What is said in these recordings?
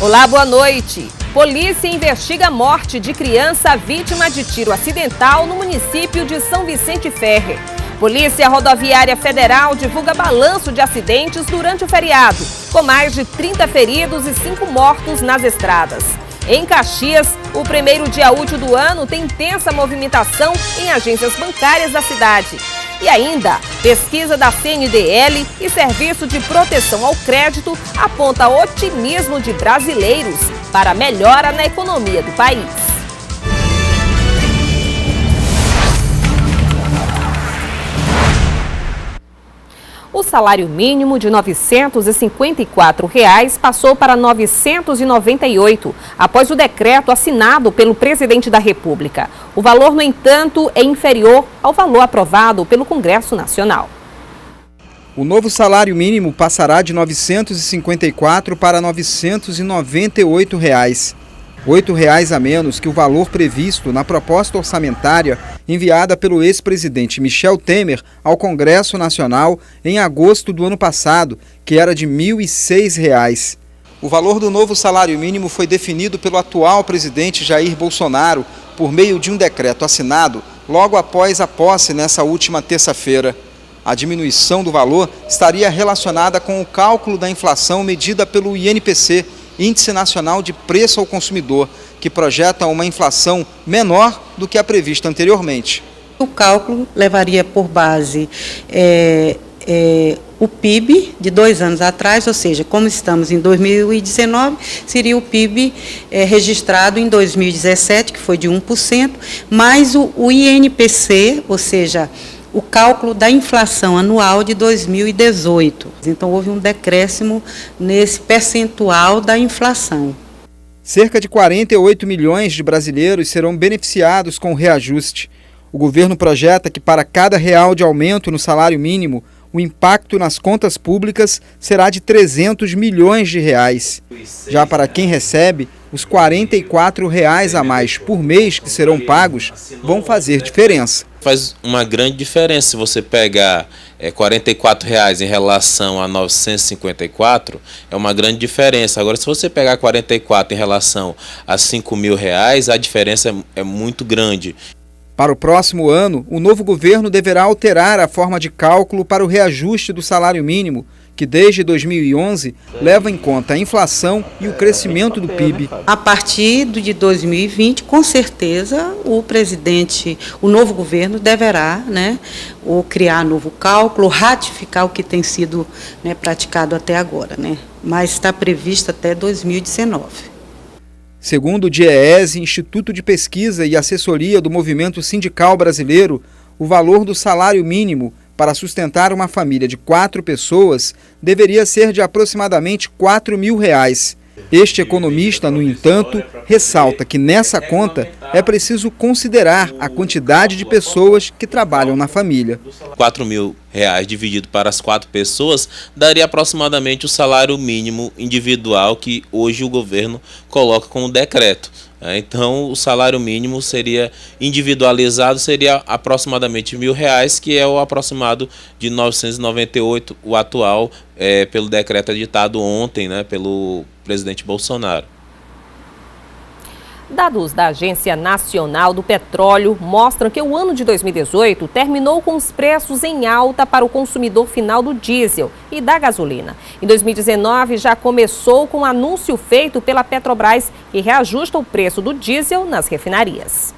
Olá, boa noite. Polícia investiga a morte de criança vítima de tiro acidental no município de São Vicente Ferre. Polícia Rodoviária Federal divulga balanço de acidentes durante o feriado, com mais de 30 feridos e 5 mortos nas estradas. Em Caxias, o primeiro dia útil do ano tem intensa movimentação em agências bancárias da cidade. E ainda, pesquisa da CNDL e Serviço de Proteção ao Crédito aponta otimismo de brasileiros para a melhora na economia do país. O salário mínimo de R$ 954 passou para R$ 998, após o decreto assinado pelo presidente da República. O valor, no entanto, é inferior ao valor aprovado pelo Congresso Nacional. O novo salário mínimo passará de R$ 954 para R$ 998. R$ 8 a menos que o valor previsto na proposta orçamentária enviada pelo ex-presidente Michel Temer ao Congresso Nacional em agosto do ano passado, que era de R$ 1.006. O valor do novo salário mínimo foi definido pelo atual presidente Jair Bolsonaro por meio de um decreto assinado logo após a posse nessa última terça-feira. A diminuição do valor estaria relacionada com o cálculo da inflação medida pelo INPC, Índice Nacional de Preço ao Consumidor, que projeta uma inflação menor do que a prevista anteriormente. O cálculo levaria por base o PIB de 2 anos atrás, ou seja, como estamos em 2019, seria o PIB registrado em 2017, que foi de 1%, mais o INPC, ou seja, o cálculo da inflação anual de 2018. Então, houve um decréscimo nesse percentual da inflação. Cerca de 48 milhões de brasileiros serão beneficiados com o reajuste. O governo projeta que para cada real de aumento no salário mínimo, o impacto nas contas públicas será de 300 milhões de reais. Já para quem recebe, os R$ 44 a mais por mês que serão pagos vão fazer diferença. Faz uma grande diferença se você pegar R$ 44 em relação a 954, é uma grande diferença. Agora, se você pegar 44 em relação a R$ 5.000, a diferença é muito grande. Para o próximo ano, o novo governo deverá alterar a forma de cálculo para o reajuste do salário mínimo, que desde 2011 leva em conta a inflação e o crescimento do PIB. A partir de 2020, com certeza, o novo governo deverá criar novo cálculo, ratificar o que tem sido praticado até agora, mas está previsto até 2019. Segundo o DIEESE, Instituto de Pesquisa e Assessoria do Movimento Sindical Brasileiro, o valor do salário mínimo para sustentar uma família de 4 pessoas deveria ser de aproximadamente R$ 4.000. Este economista, no entanto, ressalta que nessa conta é preciso considerar a quantidade de pessoas que trabalham na família. R$ 4.000 dividido para as 4 pessoas daria aproximadamente o salário mínimo individual que hoje o governo coloca como decreto. Então, o salário mínimo seria individualizado, seria aproximadamente R$ 1.000, que é o aproximado de 998, o atual, pelo decreto editado ontem, pelo presidente Bolsonaro. Dados da Agência Nacional do Petróleo mostram que o ano de 2018 terminou com os preços em alta para o consumidor final do diesel e da gasolina. Em 2019 já começou com o anúncio feito pela Petrobras que reajusta o preço do diesel nas refinarias.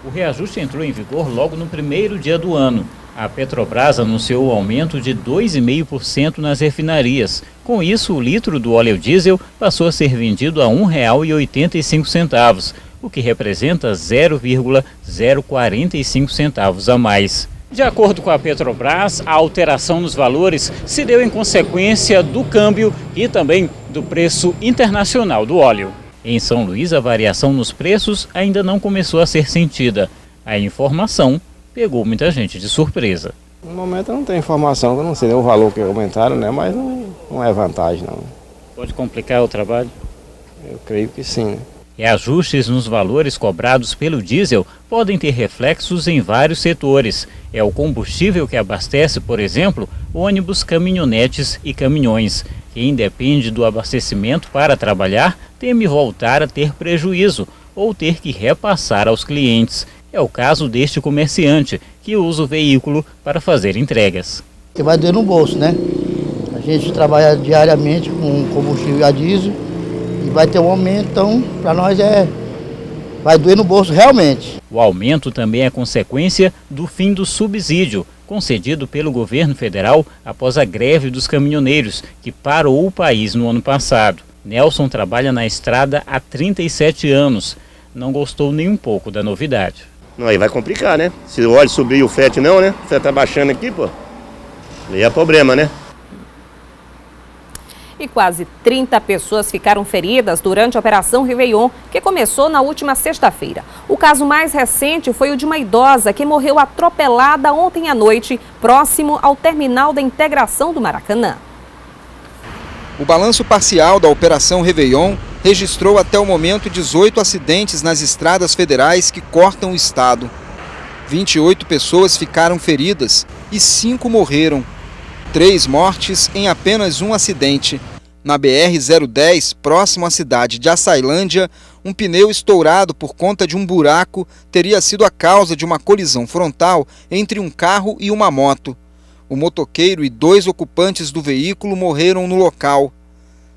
O reajuste entrou em vigor logo no primeiro dia do ano. A Petrobras anunciou o aumento de 2,5% nas refinarias. Com isso, o litro do óleo diesel passou a ser vendido a R$ 1,85, o que representa 0,045 centavos a mais. De acordo com a Petrobras, a alteração nos valores se deu em consequência do câmbio e também do preço internacional do óleo. Em São Luís, a variação nos preços ainda não começou a ser sentida. A informação pegou muita gente de surpresa. No momento não tem informação, eu não sei o valor que aumentaram, mas não é vantagem não. Pode complicar o trabalho? Eu creio que sim. Reajustes nos valores cobrados pelo diesel podem ter reflexos em vários setores. É o combustível que abastece, por exemplo, ônibus, caminhonetes e caminhões. Quem depende do abastecimento para trabalhar teme voltar a ter prejuízo ou ter que repassar aos clientes. É o caso deste comerciante, que usa o veículo para fazer entregas. Você vai doer no bolso, né? A gente trabalha diariamente com combustível a diesel e vai ter um aumento, então para nós vai doer no bolso realmente. O aumento também é consequência do fim do subsídio, concedido pelo governo federal após a greve dos caminhoneiros, que parou o país no ano passado. Nelson trabalha na estrada há 37 anos. Não gostou nem um pouco da novidade. Não, aí vai complicar, né? Se o óleo subir e o frete não, né? O frete tá baixando aqui, pô. Aí é problema, né? E quase 30 pessoas ficaram feridas durante a Operação Réveillon, que começou na última sexta-feira. O caso mais recente foi o de uma idosa que morreu atropelada ontem à noite, próximo ao terminal da integração do Maracanã. O balanço parcial da Operação Réveillon registrou até o momento 18 acidentes nas estradas federais que cortam o estado. 28 pessoas ficaram feridas e 5 morreram. 3 mortes em apenas um acidente. Na BR-010, próximo à cidade de Açailândia, um pneu estourado por conta de um buraco teria sido a causa de uma colisão frontal entre um carro e uma moto. O motoqueiro e 2 ocupantes do veículo morreram no local.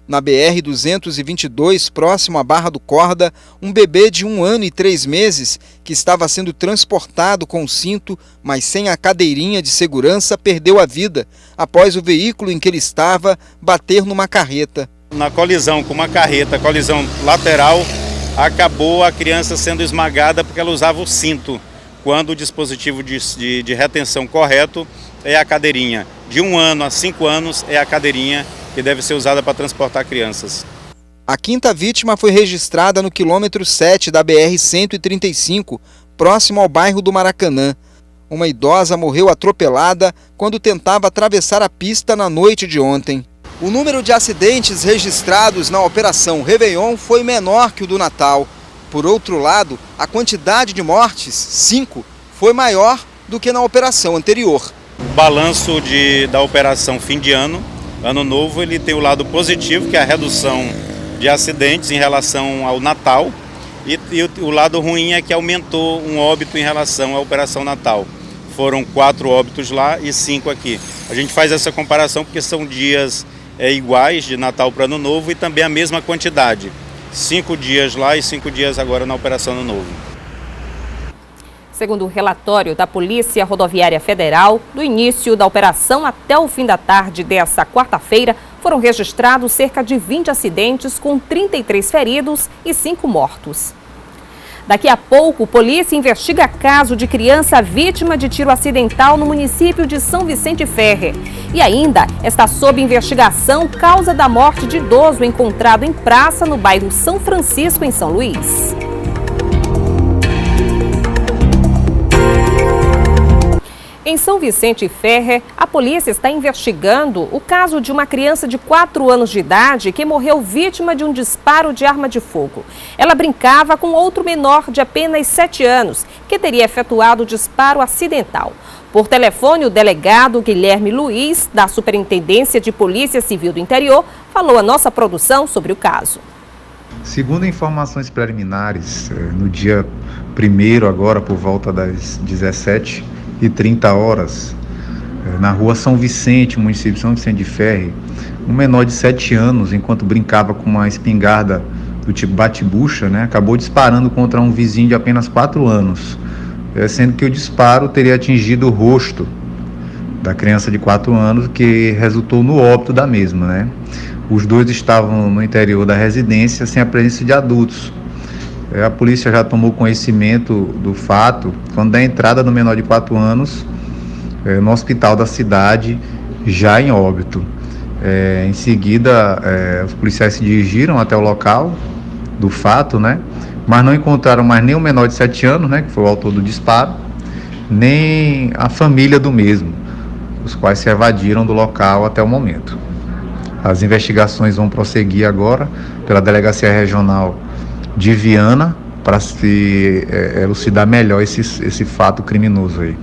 Na BR-222, próximo à Barra do Corda, um bebê de 1 ano e 3 meses, que estava sendo transportado com o cinto, mas sem a cadeirinha de segurança, perdeu a vida após o veículo em que ele estava bater numa carreta. Na colisão com uma carreta, colisão lateral, acabou a criança sendo esmagada porque ela usava o cinto, quando o dispositivo de retenção correto é a cadeirinha. De 1 ano a 5 anos é a cadeirinha que deve ser usada para transportar crianças. A 5ª vítima foi registrada no quilômetro 7 da BR-135, próximo ao bairro do Maracanã. Uma idosa morreu atropelada quando tentava atravessar a pista na noite de ontem. O número de acidentes registrados na Operação Réveillon foi menor que o do Natal. Por outro lado, a quantidade de mortes, 5, foi maior do que na operação anterior. O balanço da operação fim de ano novo, ele tem o lado positivo, que é a redução de acidentes em relação ao Natal, e o lado ruim é que aumentou um óbito em relação à Operação Natal. Foram 4 óbitos lá e 5 aqui. A gente faz essa comparação porque são dias iguais, de Natal para Ano Novo, e também a mesma quantidade. 5 dias lá e 5 dias agora na Operação Ano Novo. Segundo o relatório da Polícia Rodoviária Federal, do início da operação até o fim da tarde desta quarta-feira, foram registrados cerca de 20 acidentes com 33 feridos e 5 mortos. Daqui a pouco, polícia investiga caso de criança vítima de tiro acidental no município de São Vicente Ferre. E ainda está sob investigação causa da morte de idoso encontrado em praça no bairro São Francisco, em São Luís. Em São Vicente Ferre, a polícia está investigando o caso de uma criança de 4 anos de idade que morreu vítima de um disparo de arma de fogo. Ela brincava com outro menor de apenas 7 anos, que teria efetuado o disparo acidental. Por telefone, o delegado Guilherme Luiz, da Superintendência de Polícia Civil do Interior, falou à nossa produção sobre o caso. Segundo informações preliminares, no dia 1º, agora por volta das 17h30, na rua São Vicente, município de São Vicente de Ferre, um menor de 7 anos, enquanto brincava com uma espingarda do tipo bate-bucha, acabou disparando contra um vizinho de apenas 4 anos, sendo que o disparo teria atingido o rosto da criança de 4 anos, que resultou no óbito da mesma. Os dois estavam no interior da residência sem a presença de adultos. A polícia já tomou conhecimento do fato quando da entrada do menor de 4 anos no hospital da cidade, já em óbito. Em seguida, os policiais se dirigiram até o local do fato, mas não encontraram mais nem o menor de 7 anos, que foi o autor do disparo, nem a família do mesmo, os quais se evadiram do local até o momento. As investigações vão prosseguir agora pela Delegacia Regional de Viana para se elucidar melhor esse fato criminoso aí.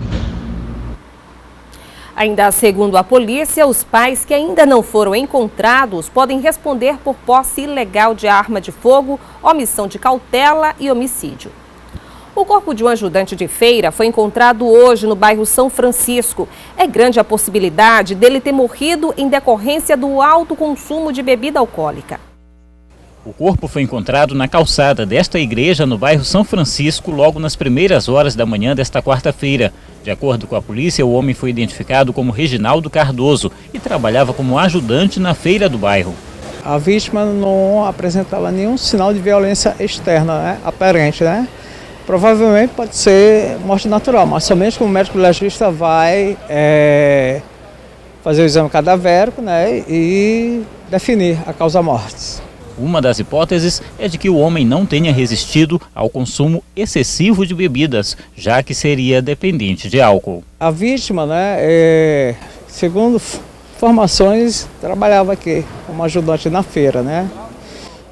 Ainda segundo a polícia, os pais que ainda não foram encontrados podem responder por posse ilegal de arma de fogo, omissão de cautela e homicídio. O corpo de um ajudante de feira foi encontrado hoje no bairro São Francisco. É grande a possibilidade dele ter morrido em decorrência do alto consumo de bebida alcoólica. O corpo foi encontrado na calçada desta igreja no bairro São Francisco logo nas primeiras horas da manhã desta quarta-feira. De acordo com a polícia, o homem foi identificado como Reginaldo Cardoso e trabalhava como ajudante na feira do bairro. A vítima não apresentava nenhum sinal de violência externa, né, aparente, né? Provavelmente pode ser morte natural, mas somente como o médico legista vai fazer o exame cadavérico, né, e definir a causa-morte. Uma das hipóteses é de que o homem não tenha resistido ao consumo excessivo de bebidas, já que seria dependente de álcool. A vítima, né, segundo informações, trabalhava aqui como ajudante na feira, né,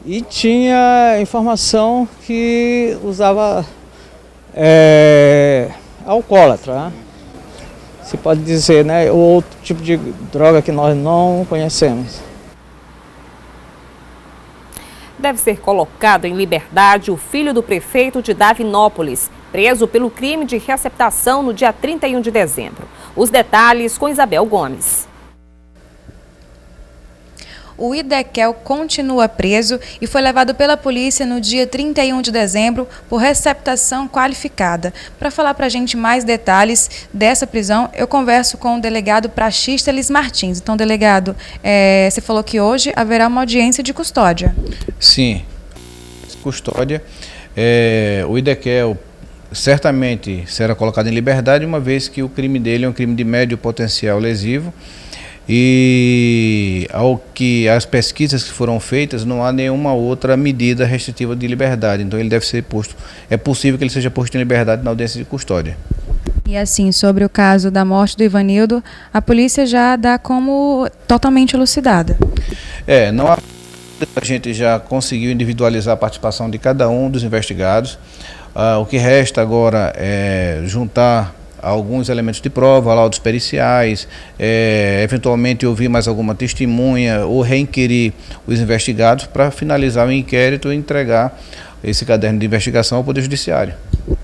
e tinha informação que usava alcoólatra, né? Se pode dizer, né, ou outro tipo de droga que nós não conhecemos. Deve ser colocado em liberdade o filho do prefeito de Davinópolis, preso pelo crime de receptação no dia 31 de dezembro. Os detalhes com Isabel Gomes. O Idequel continua preso e foi levado pela polícia no dia 31 de dezembro por receptação qualificada. Para falar para a gente mais detalhes dessa prisão, eu converso com o delegado praxista Elis Martins. Então, delegado, você falou que hoje haverá uma audiência de custódia. Sim, custódia. O Idequel certamente será colocado em liberdade, uma vez que o crime dele é um crime de médio potencial lesivo. E ao que as pesquisas que foram feitas, não há nenhuma outra medida restritiva de liberdade. Então ele deve ser posto, é possível que ele seja posto em liberdade na audiência de custódia. E assim, sobre o caso da morte do Ivanildo, a polícia já dá como totalmente elucidada. Não há, a gente já conseguiu individualizar a participação de cada um dos investigados. O que resta agora é juntar alguns elementos de prova, laudos periciais, eventualmente ouvir mais alguma testemunha ou reinquirir os investigados para finalizar o inquérito e entregar esse caderno de investigação ao Poder Judiciário.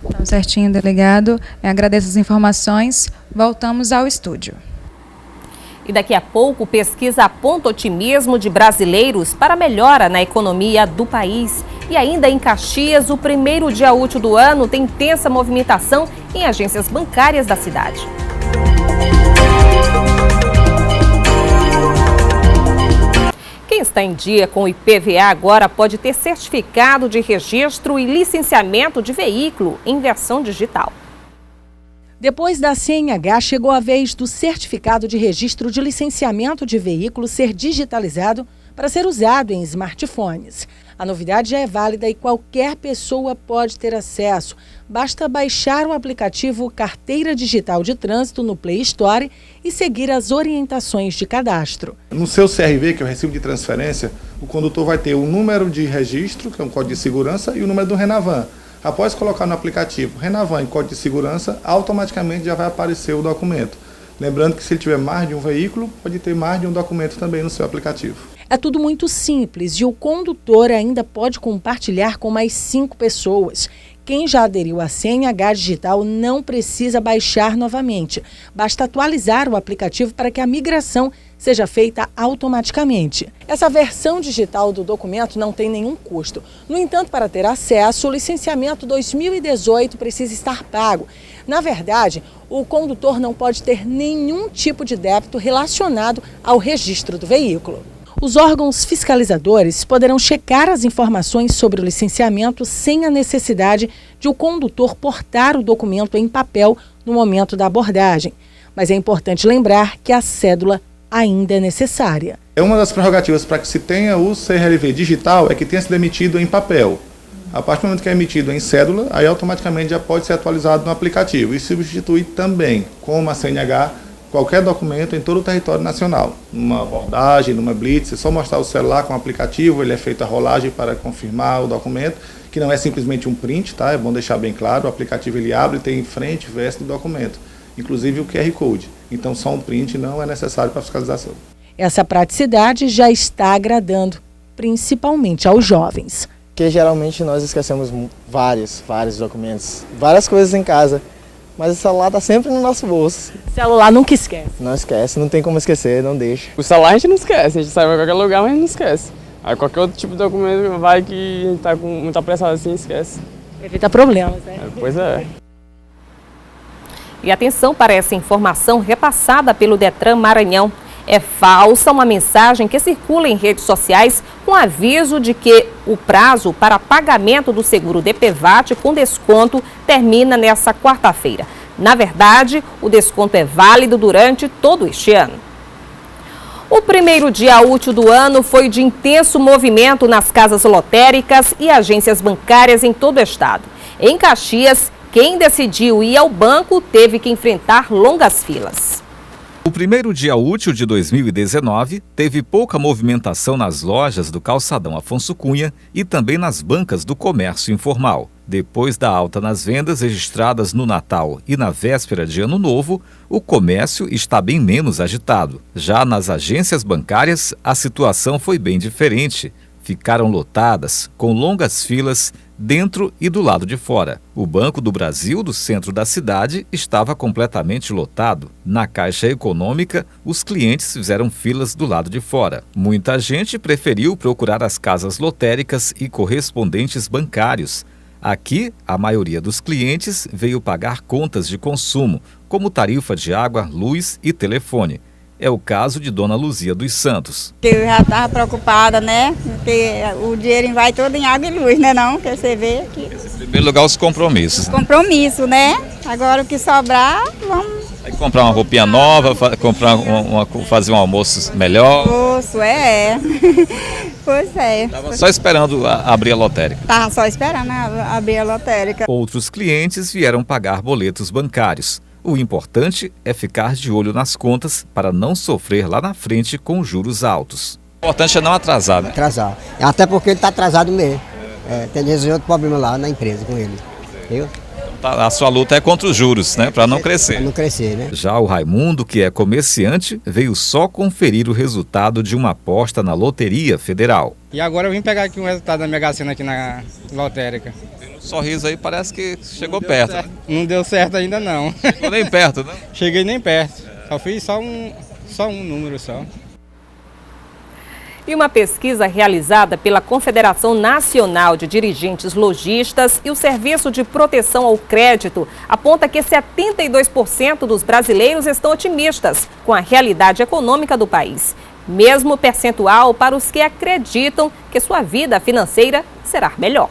Então, certinho, delegado. Agradeço as informações. Voltamos ao estúdio. E daqui a pouco, pesquisa aponta otimismo de brasileiros para melhora na economia do país. E ainda em Caxias, o primeiro dia útil do ano tem intensa movimentação em agências bancárias da cidade. Quem está em dia com o IPVA agora pode ter certificado de registro e licenciamento de veículo em versão digital. Depois da CNH, chegou a vez do certificado de registro de licenciamento de veículo ser digitalizado para ser usado em smartphones. A novidade já é válida e qualquer pessoa pode ter acesso. Basta baixar o aplicativo Carteira Digital de Trânsito no Play Store e seguir as orientações de cadastro. No seu CRV, que é o recibo de transferência, o condutor vai ter o número de registro, que é um código de segurança, e o número do Renavan. Após colocar no aplicativo Renavan e código de segurança, automaticamente já vai aparecer o documento. Lembrando que se ele tiver mais de um veículo, pode ter mais de um documento também no seu aplicativo. É tudo muito simples e o condutor ainda pode compartilhar com mais 5 pessoas. Quem já aderiu à CNH digital não precisa baixar novamente. Basta atualizar o aplicativo para que a migração seja feita automaticamente. Essa versão digital do documento não tem nenhum custo. No entanto, para ter acesso, o licenciamento 2018 precisa estar pago. Na verdade, o condutor não pode ter nenhum tipo de débito relacionado ao registro do veículo. Os órgãos fiscalizadores poderão checar as informações sobre o licenciamento sem a necessidade de o condutor portar o documento em papel no momento da abordagem. Mas é importante lembrar que a cédula ainda é necessária. Uma das prerrogativas para que se tenha o CRLV digital é que tenha sido emitido em papel. A partir do momento que é emitido em cédula, aí automaticamente já pode ser atualizado no aplicativo e substitui também, como a CNH, qualquer documento em todo o território nacional. Numa abordagem, numa blitz, é só mostrar o celular com o aplicativo, ele é feito a rolagem para confirmar o documento, que não é simplesmente um print, tá? É bom deixar bem claro, o aplicativo ele abre e tem frente e verso do documento. inclusive o QR Code. Então só um print não é necessário para fiscalização. Essa praticidade já está agradando, principalmente aos jovens. Porque geralmente nós esquecemos vários documentos, várias coisas em casa, mas o celular está sempre no nosso bolso. O celular nunca esquece. Não esquece, não tem como esquecer, não deixa. O celular a gente não esquece, a gente sai para qualquer lugar, mas não esquece. Aí qualquer outro tipo de documento vai que a gente está com muita pressa assim, esquece. Evita problemas, né? Pois é. E atenção para essa informação repassada pelo Detran Maranhão. É falsa uma mensagem que circula em redes sociais com aviso de que o prazo para pagamento do seguro DPVAT com desconto termina nesta quarta-feira. Na verdade, o desconto é válido durante todo este ano. O primeiro dia útil do ano foi de intenso movimento nas casas lotéricas e agências bancárias em todo o estado. Em Caxias, quem decidiu ir ao banco teve que enfrentar longas filas. O primeiro dia útil de 2019 teve pouca movimentação nas lojas do Calçadão Afonso Cunha e também nas bancas do comércio informal. Depois da alta nas vendas registradas no Natal e na véspera de Ano Novo, o comércio está bem menos agitado. Já nas agências bancárias, a situação foi bem diferente. Ficaram lotadas, com longas filas dentro e do lado de fora. O Banco do Brasil, do centro da cidade, estava completamente lotado. Na Caixa Econômica, os clientes fizeram filas do lado de fora. Muita gente preferiu procurar as casas lotéricas e correspondentes bancários. Aqui, a maioria dos clientes veio pagar contas de consumo, como tarifa de água, luz e telefone. É o caso de Dona Luzia dos Santos. Eu já estava preocupada, né? Porque o dinheiro vai todo em água e luz, né não? Que você vê aqui. Em primeiro lugar, os compromissos. Compromisso, né? Agora o que sobrar, vamos... Aí comprar uma roupinha nova, fazer um almoço melhor. Almoço, Pois é. Estava só esperando abrir a lotérica. Estava só esperando abrir a lotérica. Outros clientes vieram pagar boletos bancários. O importante é ficar de olho nas contas para não sofrer lá na frente com juros altos. O importante é não atrasar, né? Atrasar. Até porque ele está atrasado mesmo. Tem resolvido outro problema lá na empresa com ele. Viu? A sua luta é contra os juros, né? Para não crescer. Para não crescer, né? Já o Raimundo, que é comerciante, veio só conferir o resultado de uma aposta na Loteria Federal. E agora eu vim pegar aqui um resultado da Mega Sena aqui na lotérica. Sorriso aí parece que chegou perto. Né? Não deu certo ainda não. Chegou nem perto, né? Cheguei nem perto. Só fiz só um número só. E uma pesquisa realizada pela Confederação Nacional de Dirigentes Lojistas e o Serviço de Proteção ao Crédito aponta que 72% dos brasileiros estão otimistas com a realidade econômica do país. Mesmo percentual para os que acreditam que sua vida financeira será melhor.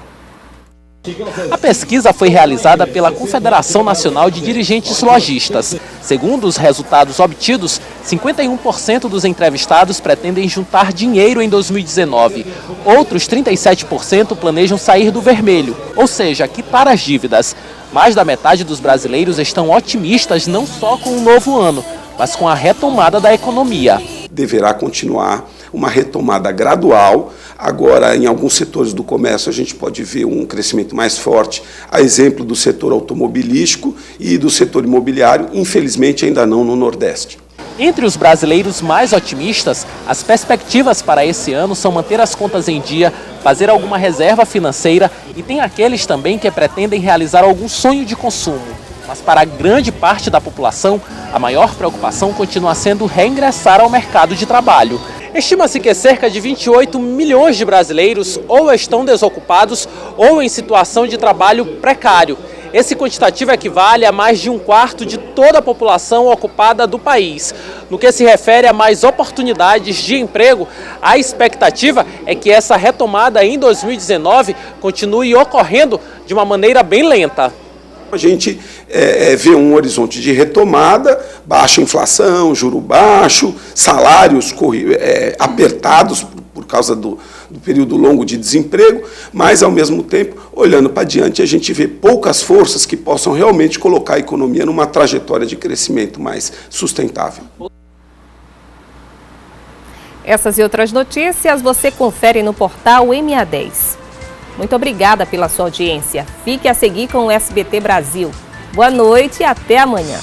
A pesquisa foi realizada pela Confederação Nacional de Dirigentes Lojistas. Segundo os resultados obtidos, 51% dos entrevistados pretendem juntar dinheiro em 2019. Outros 37% planejam sair do vermelho, ou seja, quitar as dívidas. Mais da metade dos brasileiros estão otimistas não só com o novo ano, mas com a retomada da economia. Deverá continuar uma retomada gradual. Agora, em alguns setores do comércio, a gente pode ver um crescimento mais forte, a exemplo do setor automobilístico e do setor imobiliário, infelizmente ainda não no Nordeste. Entre os brasileiros mais otimistas, as perspectivas para esse ano são manter as contas em dia, fazer alguma reserva financeira e tem aqueles também que pretendem realizar algum sonho de consumo. Mas para a grande parte da população, a maior preocupação continua sendo reingressar ao mercado de trabalho. Estima-se que cerca de 28 milhões de brasileiros ou estão desocupados ou em situação de trabalho precário. Esse quantitativo equivale a mais de 1/4 de toda a população ocupada do país. No que se refere a mais oportunidades de emprego, a expectativa é que essa retomada em 2019 continue ocorrendo de uma maneira bem lenta. A gente vê um horizonte de retomada, baixa inflação, juro baixo, salários apertados por causa do período longo de desemprego, mas, ao mesmo tempo, olhando para diante, a gente vê poucas forças que possam realmente colocar a economia numa trajetória de crescimento mais sustentável. Essas e outras notícias você confere no portal MA10. Muito obrigada pela sua audiência. Fique a seguir com o SBT Brasil. Boa noite e até amanhã.